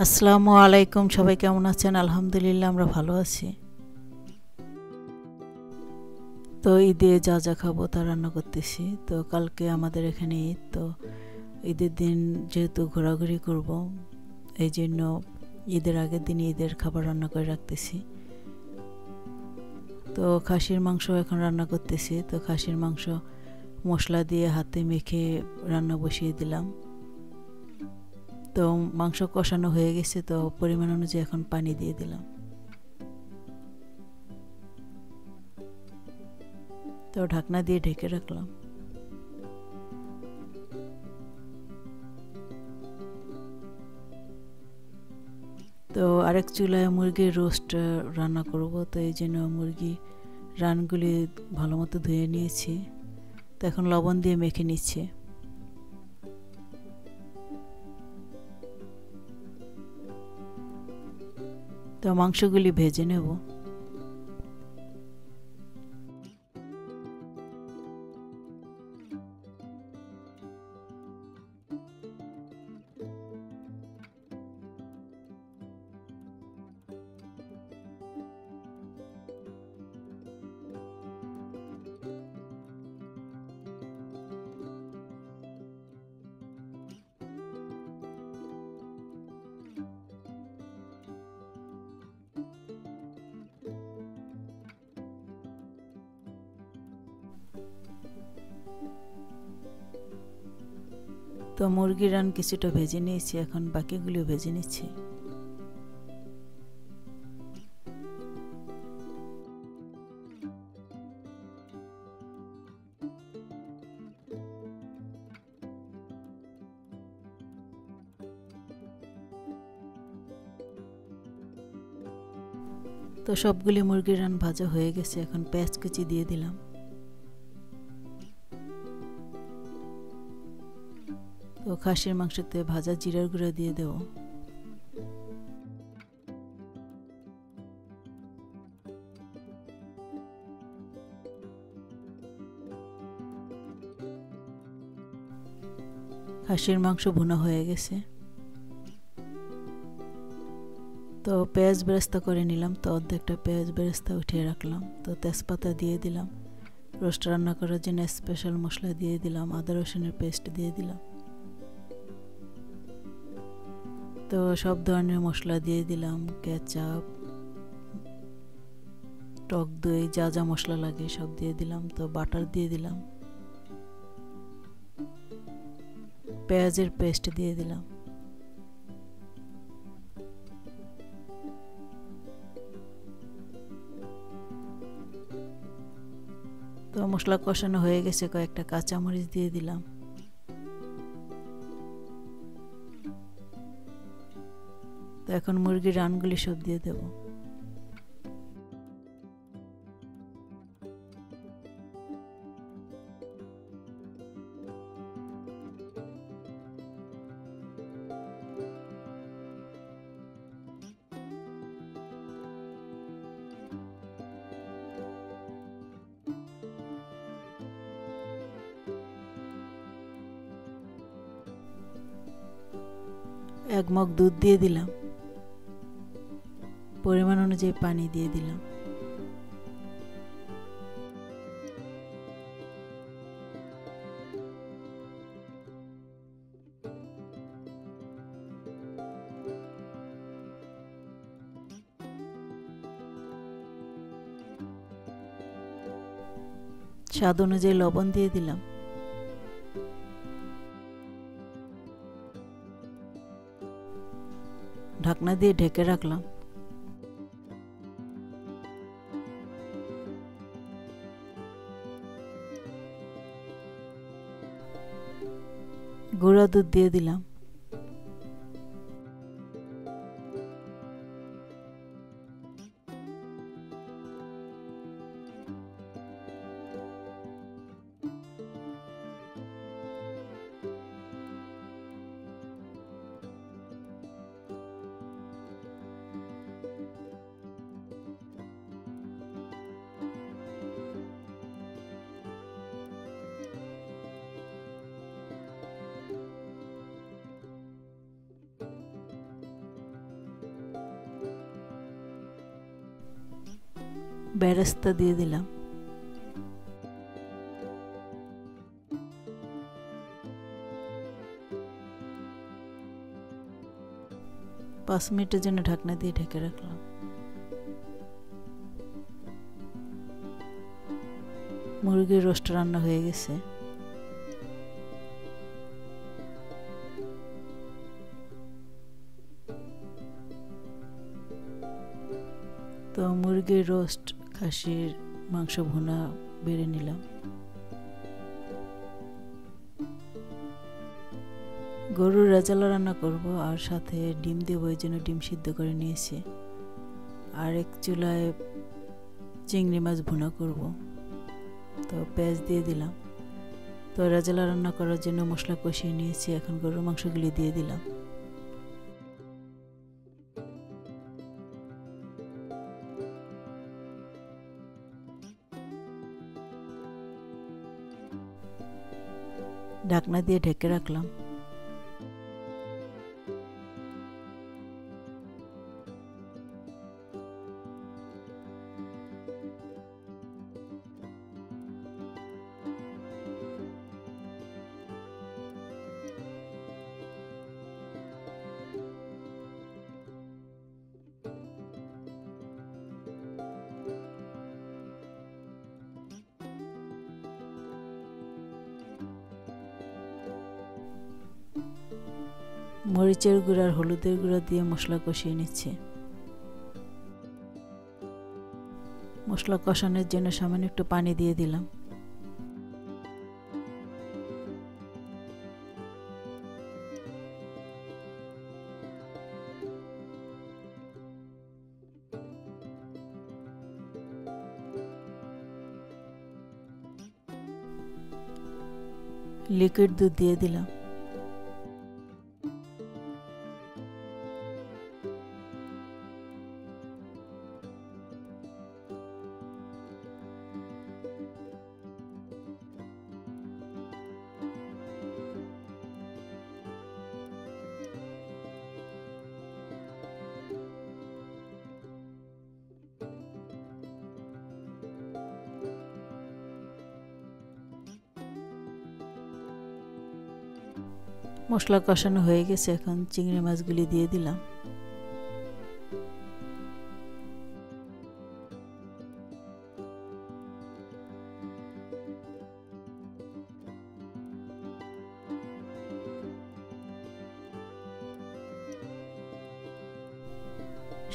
আসসালামু আলাইকুম। সবাই কেমন আছেন? আলহামদুলিল্লাহ আমরা ভালো আছি। তো ঈদে যা যা খাবো তা রান্না করতেছি। তো কালকে আমাদের এখানে ঈদ, তো ঈদের দিন যেহেতু ঘোরাঘুরি করব, এই জন্য ঈদের আগের দিন ঈদের খাবার রান্না করে রাখতেছি। তো খাসির মাংস এখন রান্না করতেছি। তো খাসির মাংস মশলা দিয়ে হাতে মেখে রান্না বসিয়ে দিলাম। তো মাংস কষানো হয়ে গেছে, তো পরিমাণ অনুযায়ী এখন পানি দিয়ে দিলাম। তো ঢাকনা দিয়ে ঢেকে রাখলাম। তো আরেক চুলায় মুরগির রোস্ট রান্না করব। তো এই জন্য মুরগি রানগুলি ভালো মতো ধুয়ে নিয়েছি। তো এখন লবণ দিয়ে মেখে নিচ্ছি। তো মাংসগুলি ভেজে নেব। তো মুরগির রান কিছুটা ভেজে নিয়েছি, এখন বাকিগুলিও ভেজে নিচ্ছি। তো সবগুলি মুরগির রান ভাজা হয়ে গেছে, এখন পেঁয়াজ কুচি দিয়ে দিলাম। তো খাসির মাংসতে ভাজা জিরার গুঁড়া দিয়ে দেব। খাসির মাংস ভুনা হয়ে গেছে। তো পেঁয়াজ বেরেস্তা করে নিলাম। তো অর্ধেকটা পেঁয়াজ বেরেস্তা উঠিয়ে রাখলাম। তো তেজপাতা দিয়ে দিলাম। রোস্ট রান্না করার জন্য স্পেশাল মশলা দিয়ে দিলাম। আদা রসুনের পেস্ট দিয়ে দিলাম। তো সব ধরনের মশলা দিয়ে দিলাম, কেচাপ, টক দই, যা যা মশলা লাগে সব দিয়ে দিলাম। তো বাটার দিয়ে দিলাম, পেঁয়াজের পেস্ট দিয়ে দিলাম। তো মশলা কষানো হয়ে গেছে, কয়েকটা কাঁচামরিচ দিয়ে দিলাম। তো এখন মুরগির রানগুলি সব দিয়ে দেব। এক মগ দুধ দিয়ে দিলাম। পরিমাণ অনুযায়ী পানি দিয়ে দিলাম। স্বাদ অনুযায়ী লবণ দিয়ে দিলাম। ঢাকনা দিয়ে ঢেকে রাখলাম। গুঁড়া দুধ দিয়ে দিলাম। বেরেস্তা দিয়ে দিলাম। পাঁচ মিনিটের জন্য ঢাকনা দিয়ে ঢেকে রাখলাম। মুরগির রোস্ট রান্না হয়ে গেছে। তো মুরগির রোস্ট, খাসির মাংস ভুনা বেড়ে নিলাম। গরুর রেজালা রান্না করব আর সাথে ডিম দেবো, এই জন্য ডিম সিদ্ধ করে নিয়েছি। আর এক চুলায় চিংড়ি মাছ ভুনা করব, তো পেঁয়াজ দিয়ে দিলাম। তো রেজালা রান্না করার জন্য মশলা কষিয়ে নিয়েছি, এখন গরুর মাংসগুলি দিয়ে দিলাম। ঢাকনা দিয়ে ঢেকে রাখলাম। মরিচের গুঁড়া আর হলুদের গুঁড়া দিয়ে মশলা কষিয়ে নিচ্ছি। মশলা কষানোর জন্য সামান্য একটু পানি দিয়ে দিলাম। লিকুইড দুধ দিয়ে দিলাম। মশলা কষানো হয়ে গেছে, এখন চিংড়ি মাছগুলি দিয়ে দিলাম।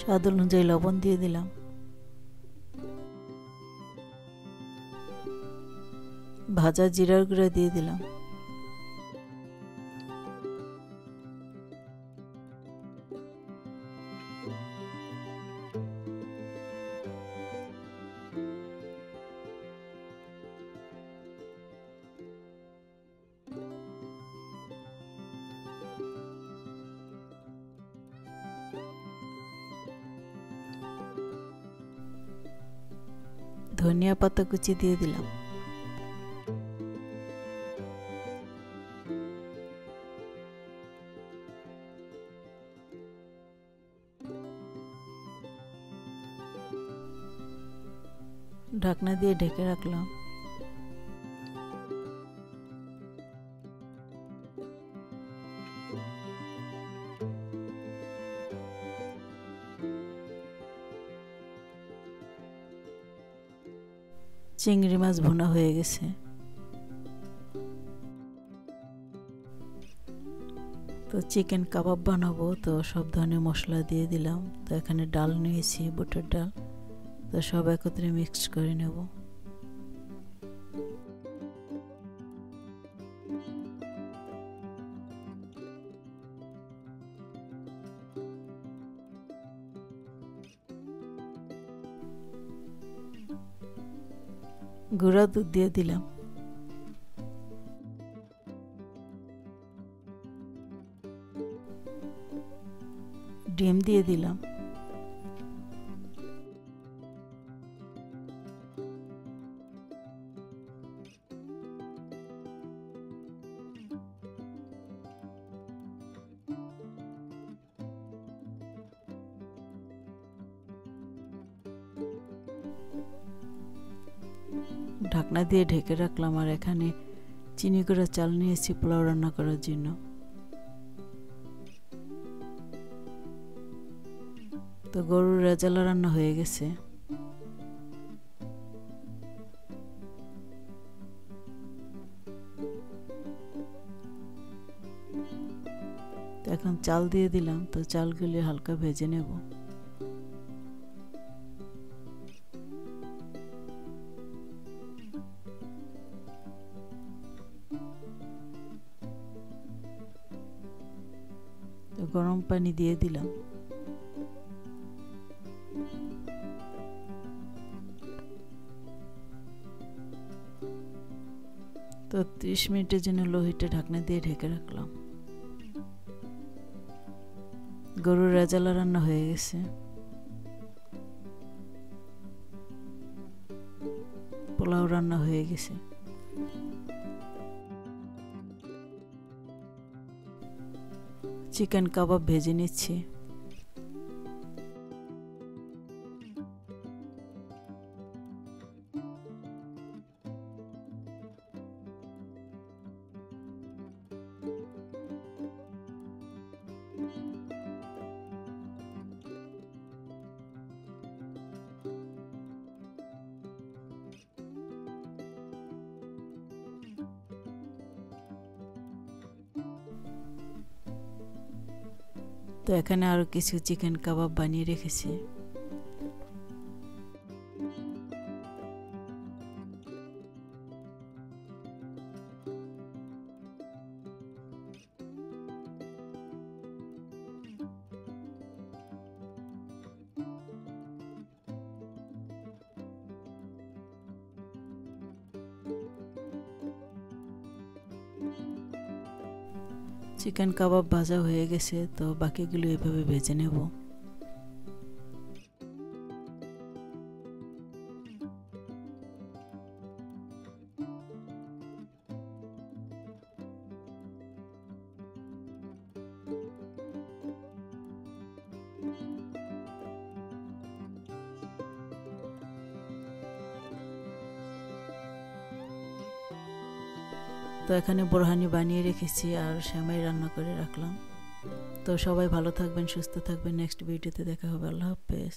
স্বাদ অনুযায়ী লবণ দিয়ে দিলাম। ভাজা জিরার গুঁড়া দিয়ে দিলাম। ধনিয়া পাতা কুচি দিয়ে দিলাম। ঢাকনা দিয়ে ঢেকে রাখলাম। চিংড়ি মাছ ভুনা হয়ে গেছে। তো চিকেন কাবাব বানাবো, তো সব ধরনের মশলা দিয়ে দিলাম। তো এখানে ডাল নিয়েছি, বুটের ডাল, তো সব একত্রে মিক্স করে নেব। গুঁড়া দুধ দিয়ে দিলাম। ডিম দিয়ে দিলাম। ঢাকনা দিয়ে ঢেকে রাখলাম। আর এখানে চিনি গুঁড়া চাল নিয়েছি পোলাও রান্না করার জন্য। তো গরুর রেজালা রান্না হয়ে গেছে। তো এখন চাল দিয়ে দিলাম। তো চালগুলি হালকা ভেজে নেব। তো গরম পানি দিয়ে দিলাম। তো 30 মিনিটের জন্য লো হিটে ঢাকনা দিয়ে ঢেকে রাখলাম। গরুর রেজালা রান্না হয়ে গেছে। পোলাও রান্না হয়ে গেছে। চিকেন কাবাব ভেজে নিচ্ছি। তো এখানে আরো কিছু চিকেন কাবাব বানিয়ে রেখেছি। চিকেন কাবাব ভাজা হয়ে গেছে। তো বাকিগুলো এভাবে ভেজে নেব। তো এখানে বোরহানি বানিয়ে রেখেছি আর সেমাই রান্না করে রাখলাম। তো সবাই ভালো থাকবেন, সুস্থ থাকবেন। নেক্সট ভিডিওতে দেখা হবে। আল্লাহ হাফেজ।